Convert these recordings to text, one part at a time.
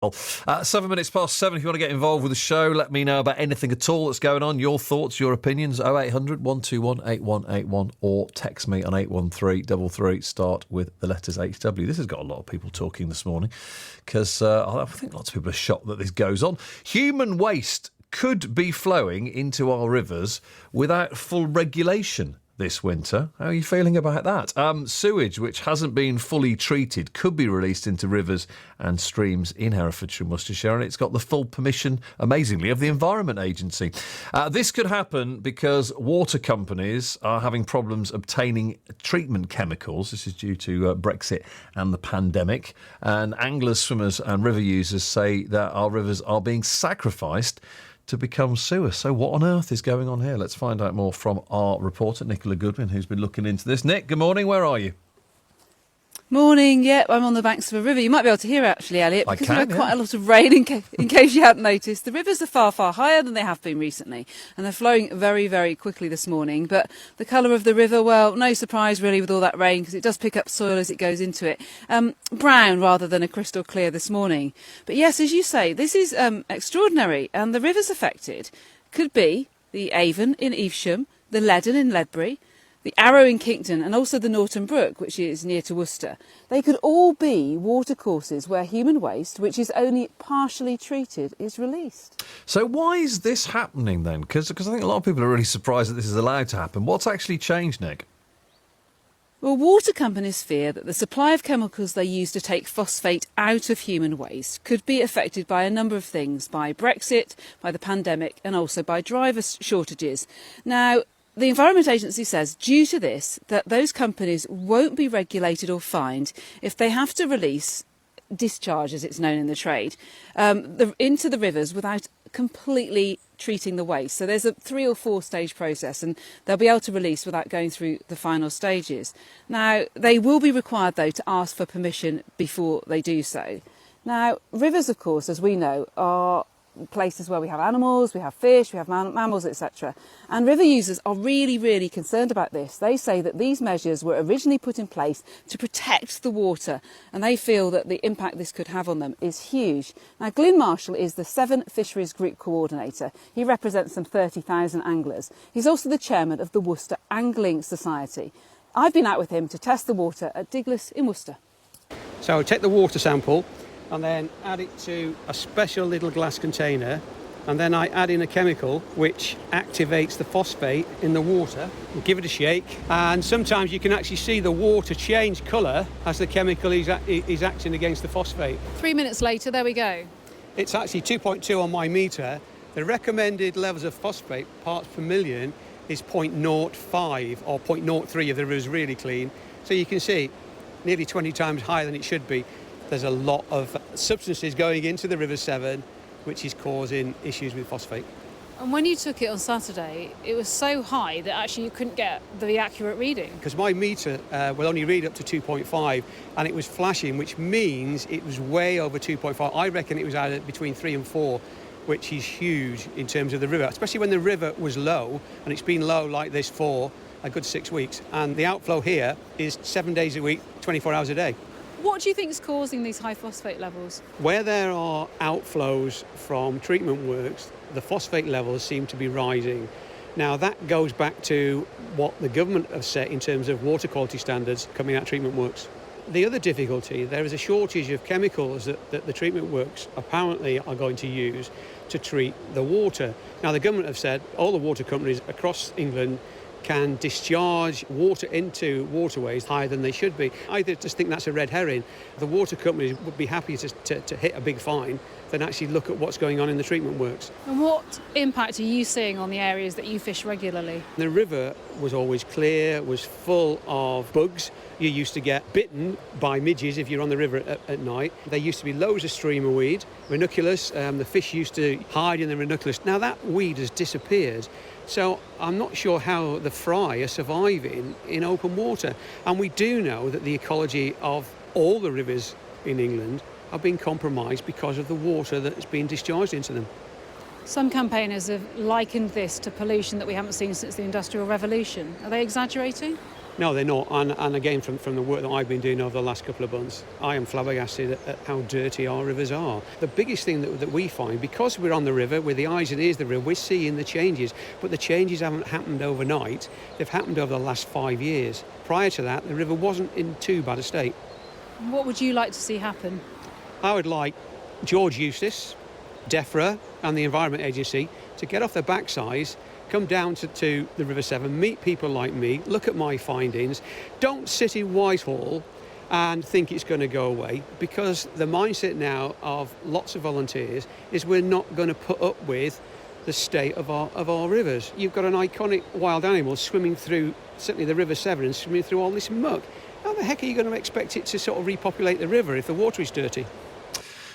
7 minutes past 7. If you want to get involved with the show, let me know about anything at all that's going on, your thoughts, your opinions. 0800 121 8181 or text me on 81333. Start with the letters HW. This has got a lot of people talking this morning because I think lots of people are shocked that this goes on. Human waste could be flowing into our rivers without full regulation this winter. How are you feeling about that? Sewage, which hasn't been fully treated, could be released into rivers and streams in Herefordshire and Worcestershire, and it's got the full permission, amazingly, of the Environment Agency. This could happen because water companies are having problems obtaining treatment chemicals. This is due to Brexit and the pandemic. And anglers, swimmers and river users say that our rivers are being sacrificed to become sewers. So what on earth is going on here? Let's find out more from our reporter, Nicola Goodwin, who's been looking into this. Nick, good morning. Where are you? Morning, yeah, I'm on the banks of a river. You might be able to hear it, actually, Elliot, because we've had quite a lot of rain, in case you hadn't noticed. The rivers are far, far higher than they have been recently, and they're flowing very, very quickly this morning. But the colour of the river, well, no surprise, really, with all that rain, because it does pick up soil as it goes into it. Brown rather than a crystal clear this morning. But yes, as you say, this is extraordinary, and the rivers affected could be the Avon in Evesham, the Leaden in Ledbury, the Arrow in Kinkton, and also the Norton Brook, which is near to Worcester. They could all be watercourses where human waste, which is only partially treated, is released. So why is this happening then? Because I think a lot of people are really surprised that this is allowed to happen. What's actually changed, Nick? Well, water companies fear that the supply of chemicals they use to take phosphate out of human waste could be affected by a number of things, by Brexit, by the pandemic, and also by driver shortages. Now, the Environment Agency says, due to this, that those companies won't be regulated or fined if they have to release discharge, as it's known in the trade, into the rivers without completely treating the waste. So there's a 3 or 4 stage process, and they'll be able to release without going through the final stages. Now, they will be required, though, to ask for permission before they do so. Now, rivers, of course, as we know, are places where we have animals, we have fish, we have mammals, etc. And river users are really, really concerned about this. They say that these measures were originally put in place to protect the water, and they feel that the impact this could have on them is huge. Now, Glyn Marshall is the Severn Fisheries Group Coordinator. He represents some 30,000 anglers. He's also the chairman of the Worcester Angling Society. I've been out with him to test the water at Diglis in Worcester. So I take the water sample and then add it to a special little glass container, and then I add in a chemical which activates the phosphate in the water. We'll give it a shake, and sometimes you can actually see the water change colour as the chemical is acting against the phosphate. 3 minutes later, there we go. It's actually 2.2 on my meter. The recommended levels of phosphate parts per million is 0.05 or 0.03 if the river is really clean. So you can see nearly 20 times higher than it should be. There's a lot of substances going into the River Severn, which is causing issues with phosphate. And when you took it on Saturday, it was so high that actually you couldn't get the accurate reading. Because my meter will only read up to 2.5, and it was flashing, which means it was way over 2.5. I reckon it was either between 3 and 4, which is huge in terms of the river, especially when the river was low, and it's been low like this for a good 6 weeks. And the outflow here is 7 days a week, 24 hours a day. What do you think is causing these high phosphate levels? Where there are outflows from treatment works, the phosphate levels seem to be rising. Now, that goes back to what the government have set in terms of water quality standards coming out of treatment works. The other difficulty, there is a shortage of chemicals that the treatment works apparently are going to use to treat the water. Now, the government have said all the water companies across England can discharge water into waterways higher than they should be. I just think that's a red herring. The water companies would be happy to hit a big fine than actually look at what's going on in the treatment works. And what impact are you seeing on the areas that you fish regularly? The river was always clear, was full of bugs. You used to get bitten by midges if you're on the river at night. There used to be loads of streamer weed, ranunculus. The fish used to hide in the ranunculus. Now that weed has disappeared. So I'm not sure how the fry are surviving in open water. And we do know that the ecology of all the rivers in England are being compromised because of the water that's been discharged into them. Some campaigners have likened this to pollution that we haven't seen since the Industrial Revolution. Are they exaggerating? No, they're not. And again, from the work that I've been doing over the last couple of months, I am flabbergasted at how dirty our rivers are. The biggest thing that we find, because we're on the river, with the eyes and ears of the river, we're seeing the changes. But the changes haven't happened overnight. They've happened over the last 5 years. Prior to that, the river wasn't in too bad a state. What would you like to see happen? I would like George Eustace, DEFRA and the Environment Agency to get off their backsides, come down to the River Severn, meet people like me, look at my findings. Don't sit in Whitehall and think it's going to go away, because the mindset now of lots of volunteers is we're not going to put up with the state of our rivers. You've got an iconic wild animal swimming through, certainly the River Severn, and swimming through all this muck. How the heck are you going to expect it to sort of repopulate the river if the water is dirty?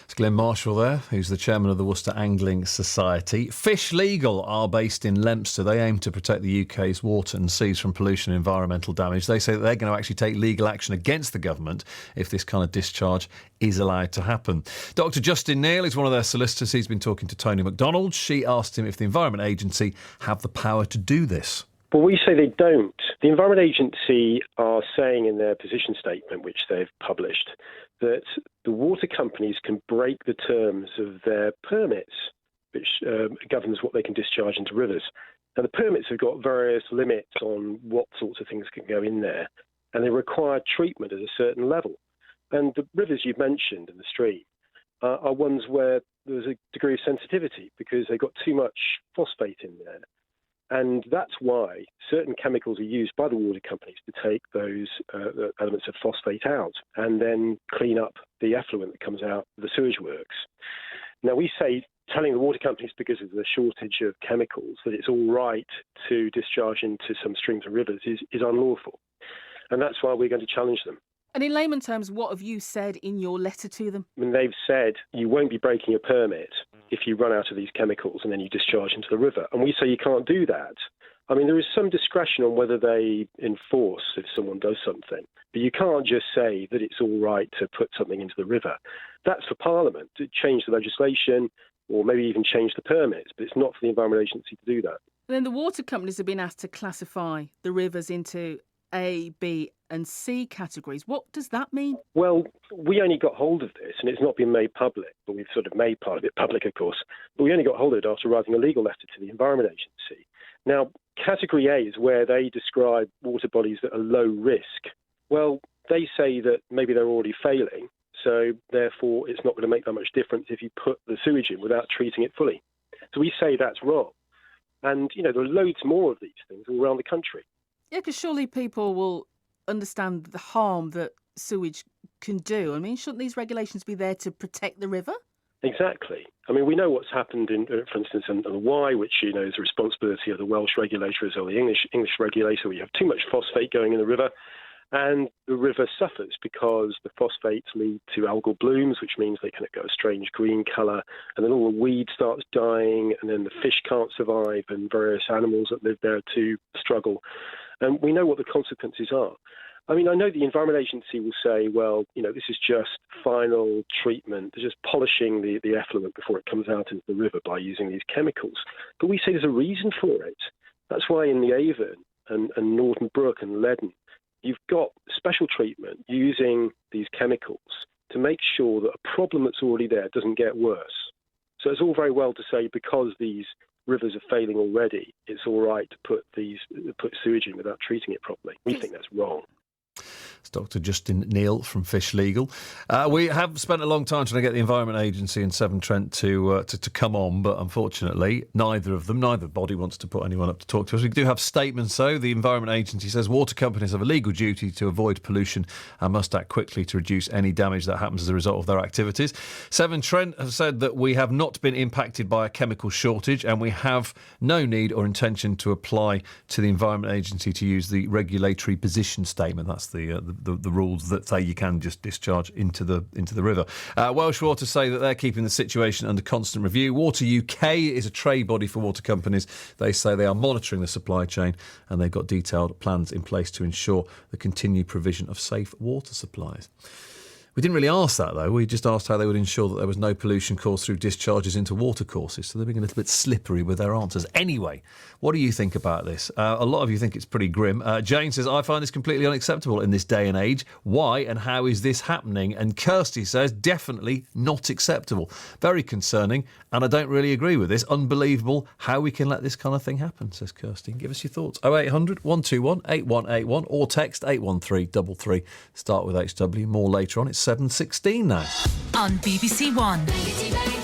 It's Glenn Marshall there, who's the chairman of the Worcester Angling Society. Fish Legal are based in Leominster. They aim to protect the UK's water and seas from pollution and environmental damage. They say that they're going to actually take legal action against the government if this kind of discharge is allowed to happen. Dr Justin Neal is one of their solicitors. He's been talking to Tony MacDonald. She asked him if the Environment Agency have the power to do this. Well, we say they don't. The Environment Agency are saying in their position statement, which they've published, that the water companies can break the terms of their permits, which governs what they can discharge into rivers. Now, the permits have got various limits on what sorts of things can go in there, and they require treatment at a certain level. And the rivers you've mentioned in the stream are ones where there's a degree of sensitivity because they've got too much phosphate in there. And that's why certain chemicals are used by the water companies to take those elements of phosphate out and then clean up the effluent that comes out of the sewage works. Now, we say telling the water companies, because of the shortage of chemicals, that it's all right to discharge into some streams and rivers is unlawful. And that's why we're going to challenge them. And in layman terms, what have you said in your letter to them? I mean, they've said you won't be breaking a permit if you run out of these chemicals and then you discharge into the river. And we say you can't do that. I mean, there is some discretion on whether they enforce if someone does something. But you can't just say that it's all right to put something into the river. That's for Parliament to change the legislation or maybe even change the permits. But it's not for the Environment Agency to do that. And then the water companies have been asked to classify the rivers into A, B and C categories. What does that mean? Well, we only got hold of this, and it's not been made public, but we've sort of made part of it public, of course. But we only got hold of it after writing a legal letter to the Environment Agency. Now, Category A is where they describe water bodies that are low risk. Well, they say that maybe they're already failing, so therefore it's not going to make that much difference if you put the sewage in without treating it fully. So we say that's wrong. And, you know, there are loads more of these things all around the country. Yeah, because surely people will understand the harm that sewage can do. I mean, shouldn't these regulations be there to protect the river? Exactly. I mean, we know what's happened, for instance, in the Wye, which, you know, is the responsibility of the Welsh regulator as well, the English regulator. We have too much phosphate going in the river, and the river suffers because the phosphates lead to algal blooms, which means they kind of go a strange green colour, and then all the weed starts dying, and then the fish can't survive, and various animals that live there too struggle. And we know what the consequences are. I mean, I know the Environment Agency will say, well, you know, this is just final treatment. They're just polishing the effluent before it comes out into the river by using these chemicals. But we say there's a reason for it. That's why in the Avon and Norton Brook and Leaden, you've got special treatment using these chemicals to make sure that a problem that's already there doesn't get worse. So it's all very well to say because these rivers are failing already, it's all right to put sewage in without treating it properly. We think that's wrong. It's Dr Justin Neal from Fish Legal. We have spent a long time trying to get the Environment Agency in Severn Trent to come on, but unfortunately neither body wants to put anyone up to talk to us. We do have statements though. The Environment Agency says water companies have a legal duty to avoid pollution and must act quickly to reduce any damage that happens as a result of their activities. Severn Trent have said that we have not been impacted by a chemical shortage and we have no need or intention to apply to the Environment Agency to use the regulatory position statement. That's the rules that say you can just discharge into the river. Welsh Water say that they're keeping the situation under constant review. Water UK is a trade body for water companies. They say they are monitoring the supply chain and they've got detailed plans in place to ensure the continued provision of safe water supplies. We didn't really ask that, though. We just asked how they would ensure that there was no pollution caused through discharges into watercourses. So they're being a little bit slippery with their answers. Anyway, what do you think about this? A lot of you think it's pretty grim. Jane says, I find this completely unacceptable in this day and age. Why and how is this happening? And Kirsty says, definitely not acceptable. Very concerning, and I don't really agree with this. Unbelievable how we can let this kind of thing happen, says Kirsty. Give us your thoughts. 0800 121 8181 or text 81333. Start with HW. More later on. It's 7:16 now. On BBC One.